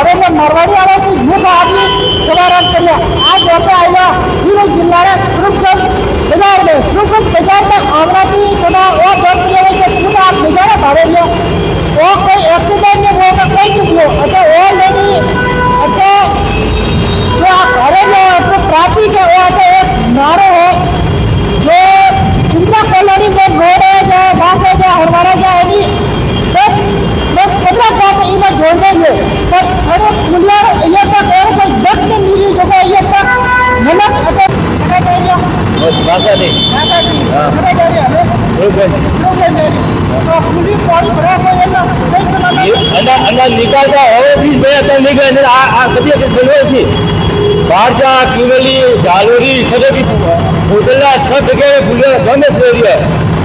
घरे में मारवाड़ी आवे की भूख आदमी सवाराम करिया आज होते आया पूरे जिला रे सुरक्षित बाजार में आवराती कोना वो दर्द के पूरा बाजार भाड़े लिया वो कोई एक्सीडेंट में वो कोई चुकियो अच्छा वो लेनी अच्छा जो घरे में तो ट्रैफिक है वो तो एक नारो है जो इंदिरा कॉलोनी में रोड है जो बास है जो हरवाड़ा जाएगी 10-15 गाँव में जोड़ देंगे पर अरे पुलिया ये तक और कोई 10 दिन नहीं जो ये तक नमक अटक बस भाषा नहीं तो पुलिस पॉइंट भरा कोई अन्ना निकालता હવે બી બે અત્યારે નીકળે આ કદી બોલવે છે બારજા કિમલી ઝાલોરી સદકી હોટલના सब जगह फुले गमे से एरिया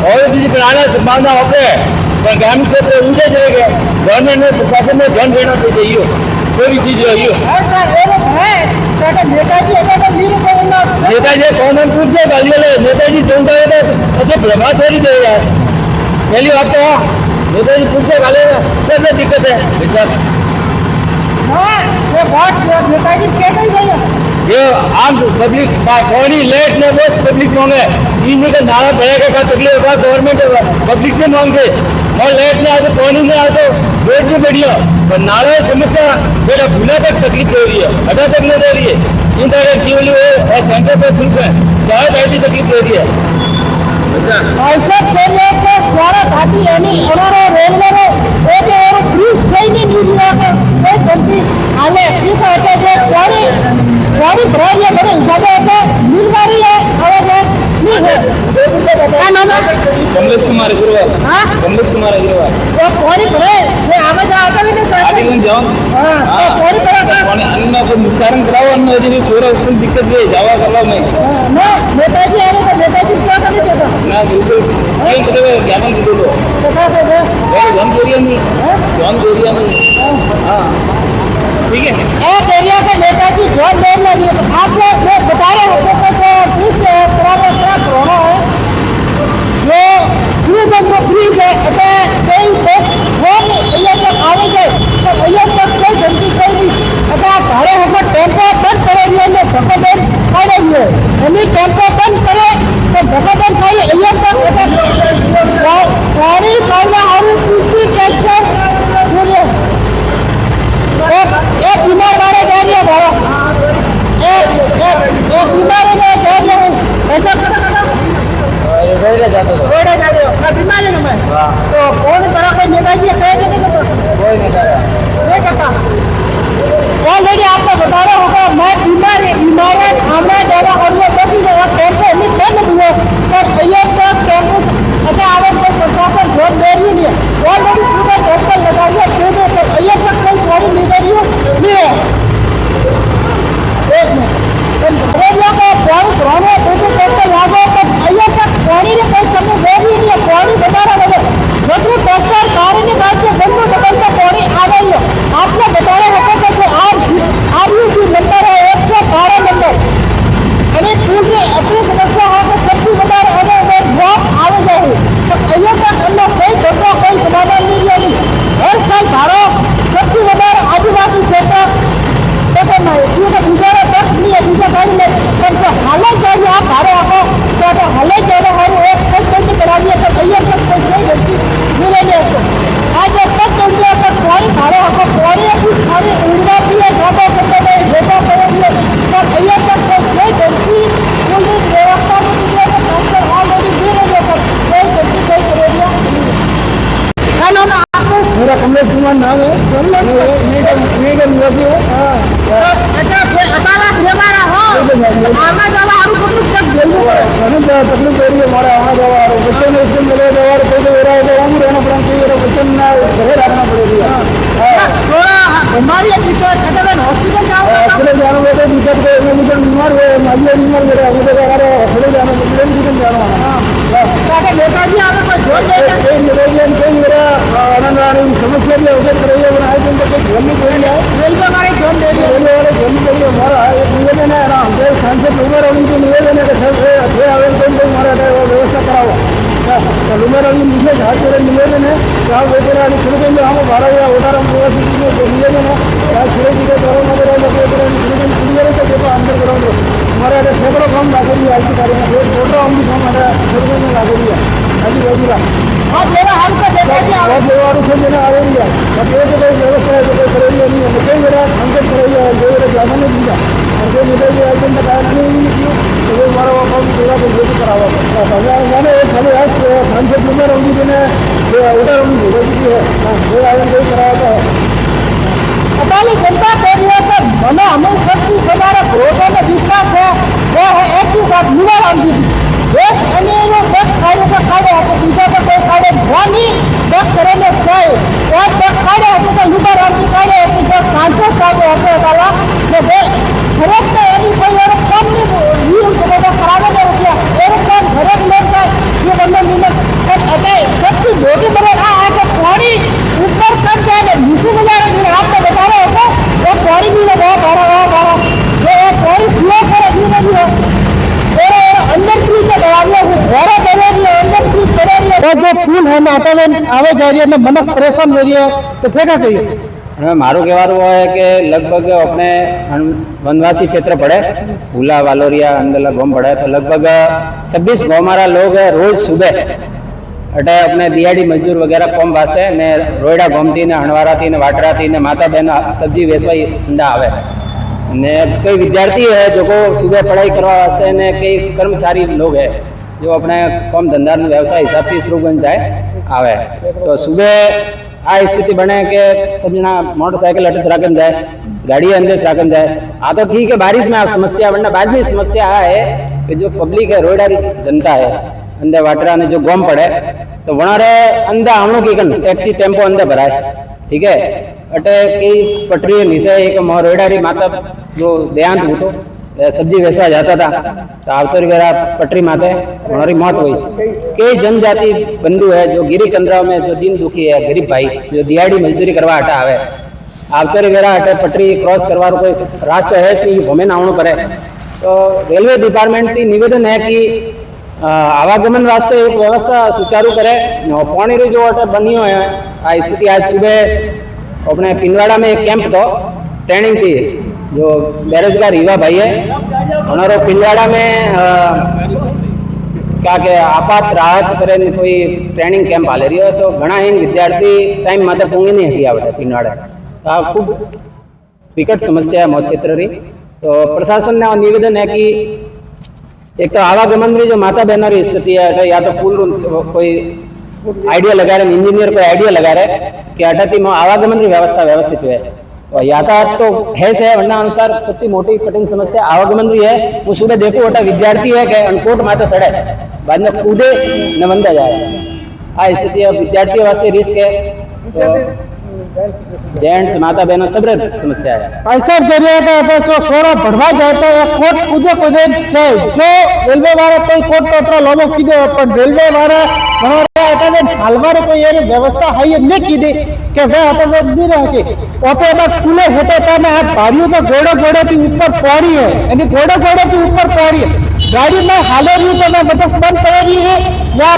और भी बनाना संभावना होते हैं पर ग्रामीण क्षेत्र ऊंचे जाएंगे गवर्नमेंट ने प्रशासन में ध्यान देना चाहिए कोई भी चीज रही हो नेताजी कॉमन पूछ से गालियों नेताजी चौंका अच्छे प्रभाव थोड़ी दे यार पहली बात तो नेताजी पूछ से गाले सब में दिक्कत है ये आम पब्लिक थोड़ी लेट ने बस पब्लिक मांगे इनके नारा बढ़ेगा का तकलीफ होगा गवर्नमेंट पब्लिक ने मांगे और लेट ने आते पानी में आते रोड भी बढ़िया पर नारा समस्या बेटा भूला तक तकलीफ दे रही है अदा तक नहीं दे रही है इन तरह केवल और सेंटर पर सिर्फ चाहे बैठी तकलीफ दे रही है ऐसा खेलिए तो स्वागत आती है नहीं हमारे रेलवे में एक और ब्रिज सही नहीं मिल रहा है कोई गलती आले ठीक है तो जो गाड़ी भराई है मेरे हिसाब से मिल रही है और नहीं है क्या नाम है कमलेश कुमार अग्रवाल हाँ कमलेश कुमार अग्रवाल वो गाड़ी भराई ये आगे जाता भी नहीं आगे कौन जाओ हाँ तो गाड़ी भरा कौन अन्ना को निस्तारण कराओ अन्ना यदि छोरा उसको दिक्कत है जावा करवा में ना नेताजी आए तो नेताजी क्या करने देता ना बिल्कुल नहीं करे ज्ञापन दे दो बता दे जॉन जोरिया नहीं हाँ ठीक है एक एरिया के नेताजी जॉन लेन लगी है आप लोग बता रहे होते तो पुलिस कोरोना है जो ब्रिज है कई बस फोन भैया तक आवे गए तो भैया तक कोई जल्दी कोई नहीं घरे होकर टेम्पो बंद करेगी भगवान खाई रही है यानी टेम्पो बंद करे तो भगवान खाई भैया तक गाड़ी पाइना और ट्रैक्टर एक बीमार वाले जा रही है भाड़ा एक बीमार जा रही है ऐसा रोडे जाते हो बीमार है मैं तो कौन तरह कोई नेताजी कहे नहीं कोई नहीं करा नहीं करता ऑलरेडी आपको बता रहा होगा मैं बीमार है हमें ज्यादा और वो कैंपस नहीं बंद हुए और भैया कैंपस अच्छा आवाज को प्रशासन जोर दे रही नहीं है ऑलरेडी पूरा कैंपस लगा दिया तो भैया तक कोई गाड़ी नहीं दे रही हो नहीं है एक मिनट रेडियो को पानी पुराने फोटो कैंपस लागो तो भैया तक पानी ने कोई कमी दे रही नहीं है पानी बता रहा है मतलब डॉक्टर कार ने बात से बंद डबल का पानी आ गई है आपने बता रहे होते कि जो आरयूसी नंबर है 112 नंबर यानी पूरी अपनी समस्या हो तो सबकी बता रहे हैं वो ड्रॉप आवे जाए तो अयो तक हमने कोई धंधा कोई समाधान नहीं लिया नहीं हर साल धारो सबकी बता रहे आदिवासी क्षेत्र देखो मैं क्योंकि गुजारा तक नहीं है दूसरा कहीं नहीं पर जो हालत चाहिए आप धारे आपको तो हालत चाहिए और एक सब करा दिया तो अयो तक कोई गलती मिलेगी आपको आज जब सब चल गया तो कोई धारे आपको कोई कुछ खाने उड़वा दिया जाता करते हैं बेटा करेंगे तो अयो तक कोई गलती पुलिस व्यवस्था में दिया तो डॉक्टर ऑलरेडी दे रहे हैं कोई गलती कोई करेगा हेलो ना आपको मेरा कमलेश कुमार नाम है निवासी है अच्छा अताला सेवारा हो आना जावा हम कुछ तक जल्दी हमें तकलीफ दे रही है हमारा आना जावा और बच्चे में इसको मिले जावा कोई तो रहा है तो हम रहना पड़ेगा चाहिए बच्चे में घरे रहना पड़ेगा थोड़ा हमारी दिक्कत है हॉस्पिटल जाओ हॉस्पिटल जाना होगा तो दिक्कत को मुझे बीमार हुए मालिया बीमार मेरे मुझे हॉस्पिटल जाना जाना ताकि नेताजी आगे कोई जोर दे कोई मेरा आनंद आने समस्या भी अवसर करेगा बनाए तो कोई घर में कोई नहीं रेलवे हमारे जोर दे रही रेलवे वाले घर में कोई हमारा एक निवेदन है ना हमारे सांसद उमर अली के निवेदन है कि सर अच्छे आवेदन को हमारा व्यवस्था कराओ उमर अली विशेष हाथ मेरा निवेदन है कि आप वेतन शुरू करेंगे हम 12 या 18 निवेदन है सिलेंडर के द्वारा नगर सिलेंडर क्लियर है देखो अंदर ग्राउंड हमारे यहाँ सैकड़ों फॉर्म लागेगी आज की तारीख में एक छोटा हम भी फॉर्म हमारे सिलेंडर में लागेगी अभी वजीरा आप मेरा हाल का देखा कि आप व्यवहारों से लेना आ रही है अब ये तो कोई व्यवस्था है तो कोई करेगी नहीं है मुझे मेरा अंकट करेगी जो मेरा जाना नहीं दिया और जो मुझे ये आइटम बताया नहीं किया तो वो हमारा वो फॉर्म पूरा तो ये भी करावा मैंने एक खाली आज सांसद नंबर होंगी जिन्हें उधर होंगी भेजी है वो आइटम कोई कराया है अटाली जनता को મને અમે સૌથી વધારે ભરોસો અને વિશ્વાસ છે वो है एक ही बात युवा राम जी देश અને એનો પક્ષ કાઢે તો કાઢે આપણે બીજા તો કોઈ કાઢે ધ્યાનની પક્ષ કરેને થાય એક પક્ષ કાઢે તો યુવા રામજી કાઢે કે જો સાંસદ સાહેબ આપણે કાઢવા કે બે ખરેખર એની કોઈ એનો કામ નહીં તો કરાવે ને રૂપિયા એનો કામ ખરેખર લોક થાય એ બંને મિલત એટલે સૌથી મોટી મને આ કે પાણી ઉપર કરશે અને બીજું બજાર આપણે બતાવે હતો वो पानी भी लगा बारह ये पानी पिया कर अभी नहीं है और अंदर की जो दवाइयां वो घोड़ा चले रही है अंदर की चले रही है जो फूल है ना आवे आवे जा रही है ना मन परेशान हो रही है तो फेंका चाहिए मारो कहेवानुं है कि लगभग अपने वनवासी क्षेत्र पड़े भूला वालोरिया अंदर गांव पड़े तो लगभग 26 गांव हमारा लोग है रोज सुबह अटे अपने दिहाड़ी मजदूर वगैरह कम वास्ते ने रोयडा गोमती ने हणवारा थी ने वाटरा थी ने माता बहन सब्जी वेचवा ईंडा आवे ने कई विद्यार्थी है जो को सुबह पढ़ाई करवा वास्ते ने कई कर्मचारी लोग है जो अपने कम धंधा व्यवसाय हिसाब से शुरू जाए आवे तो सुबह आ स्थिति बने कि सब जना मोटरसाइकिल अटस राखन जाए गाड़ी अंदर राखन जाए आ तो ठीक है बारिश में आ समस्या वरना बाद में समस्या आ है कि जो पब्लिक है रोयडा जनता है अंदर वाटरा ने जो गोम पड़े तो वहाँ रे अंदर आवणु की कन टैक्सी टेम्पो अंदर भराए ठीक है अटे कई पटरी नीचे एक रोयडारी माता जो देहांत हुई तो सब्जी वेचवा जाता था तो आवतर वेरा पटरी माथे हमारी मौत हुई कई जनजाति बंधु है जो गिरी कंदराव में जो दिन दुखी है गरीब भाई जो दिहाड़ी मजदूरी करवा हटा आवे आवतर वेरा हटे पटरी क्रॉस करवा कोई रास्ता है नहीं घूमे आवणु पड़े तो रेलवे डिपार्टमेंट की निवेदन है कि आवागमन वास्ते एक व्यवस्था सुचारू करे पानी री जो बनी है आ स्थिति आज सुबह अपने पिंडवाड़ा में एक कैंप तो ट्रेनिंग थी जो बेरोजगार युवा भाई है उन्होंने पिंडवाड़ा में क्या के आपात राहत करे कोई ट्रेनिंग कैंप हाले रही है तो घना इन विद्यार्थी टाइम माते पूंगी नहीं हकी आवते पिंडवाड़ा तो खूब विकट समस्या है मौत क्षेत्र री तो प्रशासन ने निवेदन है कि एक तो आवागमन की जो माता बहनों की स्थिति है या तो पुल कोई आइडिया लगा रहे इंजीनियर कोई आइडिया लगा रहे कि अटाती में आवागमन की व्यवस्था व्यवस्थित है और यातायात तो है से वरना अनुसार सबसे मोटी कठिन समस्या आवागमन की है वो सुबह देखो वोटा विद्यार्थी है कि अनकोट माता सड़े बाद में कूदे न बंदा जाए आ स्थिति है विद्यार्थी वास्ते रिस्क है तो जेंट्स माता बहनों सब समस्या है पैसा जरिए जो सोरा बढ़वा जाए तो कोट कूदे कूदे છે जो रेलवे वाला कोई कोट टोटरा लोगों की दे पर रेलवे वाला हमारा अटने हालवार कोई ये व्यवस्था है ये नहीं की दे कि वे अटने नहीं रहे ओपे में खुले होते था ना भारियों तो घोड़े घोड़े के ऊपर पड़ी है यानी घोड़े घोड़े के ऊपर पड़ी है गाड़ी में हाले रही तो मैं बस बंद कर रही है या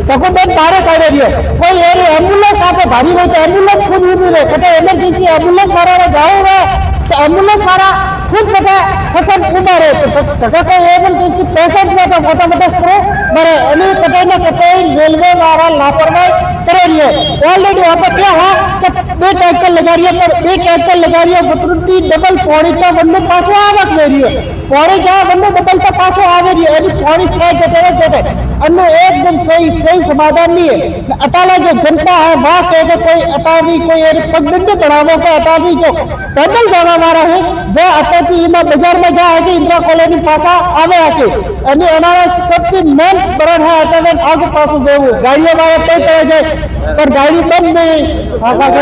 तको बंद सारे कर रही है कोई ये एम्बुलेंस आके भारी हो तो एम्बुलेंस खुद उड़ी रहे कटे इमरजेंसी एम्बुलेंस वाला जाओ तो एम्बुलेंस वाला खुद कटे फसल उड़ा रहे तो कटे कोई इमरजेंसी पेशेंट में तो मोटा मोटा स्प्रो मरे अली कटे ना कटे रेलवे वाला लापरवाही कर रही है ऑलरेडी वहाँ पर क्या है कि बे ट्रैक्टर लगा रही है पर एक ट्रैक्टर लगा रही है बतुरती डबल पौड़ी का बंदे पासो आवक ले रही है पौड़ी क्या बंदे डबल का पासो आवे रही है अली पौड़ी क्या जटे अन्य एकदम सही समाधान नहीं है अटाला जो जनता है वहाँ कहे कोई अटारी कोई पगडंडे बढ़ावो का अटारी जो पैदल जाना वाला है वह अटाती में बाजार में जा है इंदिरा कॉलोनी पासा आवे आके अन्य हमारा सबसे मेन बरण है अटावे आगे पासो देवो गाड़ियों वाला कोई तरह जाए पर गाड़ी बंद नहीं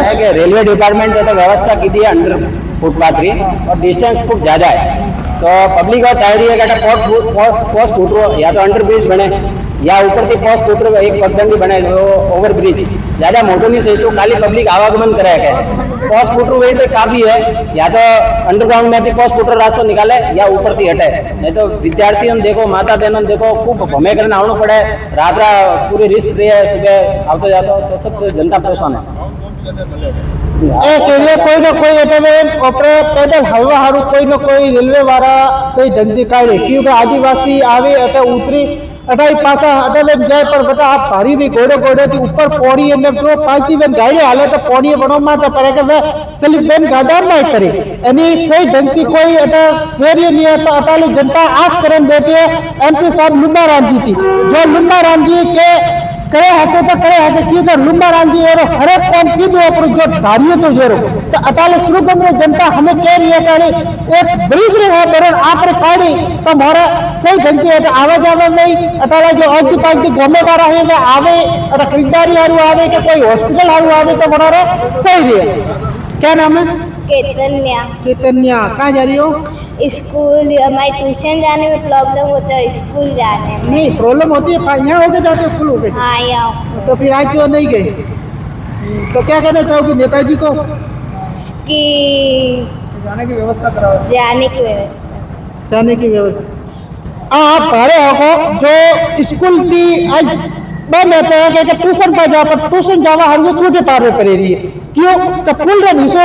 है कि रेलवे डिपार्टमेंट ने तो व्यवस्था की थी अंडर फुटपाथ री और डिस्टेंस खूब ज्यादा है तो पब्लिक और चाह रही है कि पोस्ट फुटरो या तो अंडर ब्रिज बने या ऊपर की पोस्ट फुटरो एक पगडंडी बने जो ओवर ब्रिज ज्यादा मोटो नहीं सही तो खाली पब्लिक आवागमन करे क्या पोस्ट फुटरो वही तो काफी है या तो अंडरग्राउंड में भी पोस्ट फुटरो रास्ता निकाले या ऊपर थी हटे नहीं तो विद्यार्थियों देखो माता बहनों देखो खूब भमे करने आवना पड़े रात पूरी रिस्क रही है सुबह आवते जाते तो सब जनता परेशान है એ કે કોઈ ને કોઈ એટલે આપણે પેદલ હલવા હારું કોઈ ને કોઈ રેલવે વાળા સહી ઢંગથી કાઢે क्यों કે આદિવાસી આવે એટલે ઉતરી અટાઈ પાછા અટલે જાય પણ બેટા આ ભારી બી ઘોડે ઘોડેથી ઉપર પોડી એટલે જો પાંચથી બેન ગાડી હાલે તો પોડીએ ભણવામાં તો પડે કે મેં સલીફ બેન ગાડામાં કરી એની સહી ઢંગથી કોઈ એટલે ફેરી નહીં તો અટાલી જનતા આજ કરીને બેઠી એમપી સાહેબ લુંબા રામજી थी जो લુંબા રામજી के करे हते तो करे हते क्यों कर लुम्बा राम जी एरो हर एक कौन की दो पर जो धारियो तो जेरो तो अटाले शुरू कर जनता हमें कह रही है काड़ी एक ब्रिज रे है बरन आपरे काड़ी तो मोरे सही ढंग से आवे जावे नहीं अटाले जो आज पास की गोमे वाला है वो आवे अटा खरीदारी हारू आवे के कोई हॉस्पिटल हारू आवे तो मोरे सही रे क्या नाम है केतन्या कितन्या कहाँ जा रही हो स्कूल हमारे ट्यूशन जाने में प्रॉब्लम होता है स्कूल जाने में नहीं प्रॉब्लम होती है यहाँ होके जाते स्कूल होके हाँ यहाँ तो फिर आज क्यों नहीं गए तो क्या कहना चाहोगे नेताजी को कि जाने की व्यवस्था कराओ जाने की व्यवस्था जाने की व्यवस्था आप भारे हो जो स्कूल की आज बंद रहते हैं कि ट्यूशन पर जाओ पर ट्यूशन जावा हर वो सूटे पार में पड़े रही है क्यों कि फूल रे निशो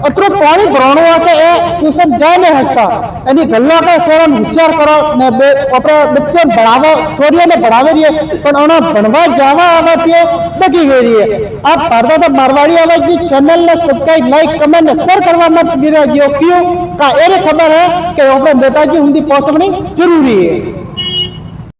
अतरो पानी भराणो है कि ट्यूशन जा नहीं सकता यानी गल्ला का सोरन होशियार करो ने अपने बच्चे बढ़ावा छोरिया ने बढ़ावे रही है पर उन्हें भणवा जावा आवाती है दगी गई रही है आप भारत तो मारवाड़ी आवाज की चैनल ने सब्सक्राइब लाइक कमेंट ने शेयर करवा मत गिरा क्यों का एरे खबर है कि अपने नेताजी हिंदी पहुंचनी जरूरी है।